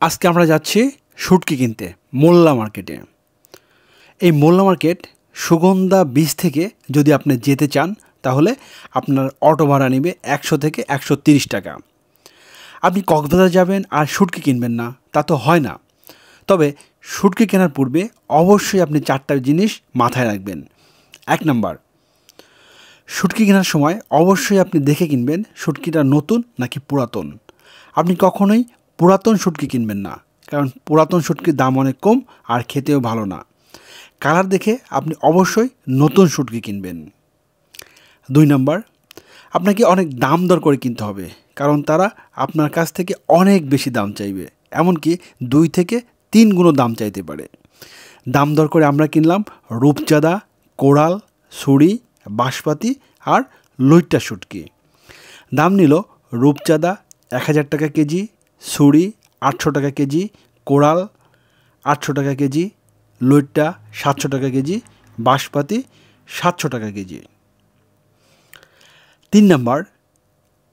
আজকে আমরা যাচ্ছি শুটকি কিনতে মোল্লা মার্কেটে। এই মোল্লা মার্কেট সুগন্ধা বীজ থেকে যদি আপনি যেতে চান তাহলে আপনার অটো ভাড়া নেবে 100 থেকে 130 টাকা। আপনি কক্সবাজার যাবেন আর শুটকি কিনবেন না, তা তো হয় না। তবে শুটকি কেনার পূর্বে অবশ্যই আপনি 4টা জিনিস মাথায় রাখবেন। 1 নাম্বার, শুটকি কেনার সময় অবশ্যই আপনি দেখে কিনবেন শুটকিটা নতুন নাকি পুরাতন। আপনি কখনোই পুরাতন শুটকি কিনবেন না, কারণ পুরাতন শুটকির দাম অনেক কম আর খেতেও ভালো না। কালার দেখে আপনি অবশ্যই নতুন শুটকি কিনবেন। 2 নাম্বার, আপনাকে অনেক দাম দর করে কিনতে হবে, কারণ তারা আপনার কাছ থেকে অনেক বেশি দাম চাইবে, এমনকি 2 থেকে 3 গুণও দাম চাইতে পারে। দাম দর করে আমরা কিনলাম রূপচাঁদা, কোরাল, ছুরি, বাঁশপাতি আর লইট্টা শুটকি। দাম নিল রূপচাঁদা 1000 টাকা কেজি, ছুরি 800 টাকা কেজি, কোরাল 800 টাকা কেজি, লইট্টা 700 টাকা কেজি, বাঁশপাতি 700 টাকা কেজি। 3 নাম্বার,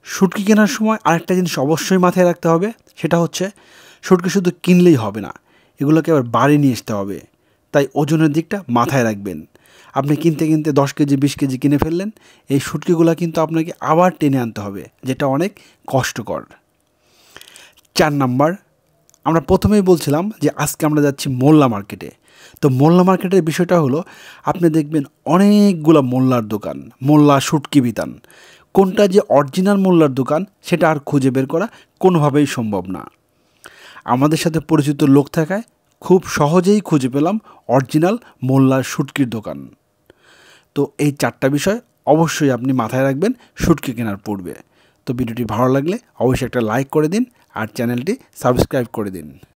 শুটকি কেনার সময় আরেকটা জিনিস অবশ্যই মাথায় রাখতে হবে, সেটা হচ্ছে শুটকি শুধু কিনলেই হবে না, এগুলোকে আবার বাড়ি নিয়ে আসতে হবে। তাই ওজনের দিকটা মাথায় রাখবেন। আপনি কিনতে কিনতে 10 কেজি 20 কেজি কিনে ফেললেন, এই শুটকিগুলো কিন্তু আপনাকে আবার টেনে আনতে হবে, যেটা অনেক কষ্টকর। 4 নাম্বার, আমরা প্রথমেই বলছিলাম যে আজকে আমরা যাচ্ছি মোল্লা মার্কেটে। তো মোল্লা মার্কেটের বিষয়টা হলো, আপনি দেখবেন অনেকগুলো মোল্লার দোকান, মোল্লা শুটকি বিতান। কোনটা যে অরিজিনাল মোল্লার দোকান সেটা আর খুঁজে বের করা কোনোভাবেই সম্ভব না। আমাদের সাথে পরিচিত লোক থাকায় খুব সহজেই খুঁজে পেলাম অরিজিনাল মোল্লার শুটকির দোকান। তো এই 4টা বিষয় অবশ্যই আপনি মাথায় রাখবেন শুটকি কেনার পূর্বে। তো ভিডিওটি ভালো লাগলে অবশ্যই একটা লাইক করে দিন আর চ্যানেলটি সাবস্ক্রাইব করে দিন।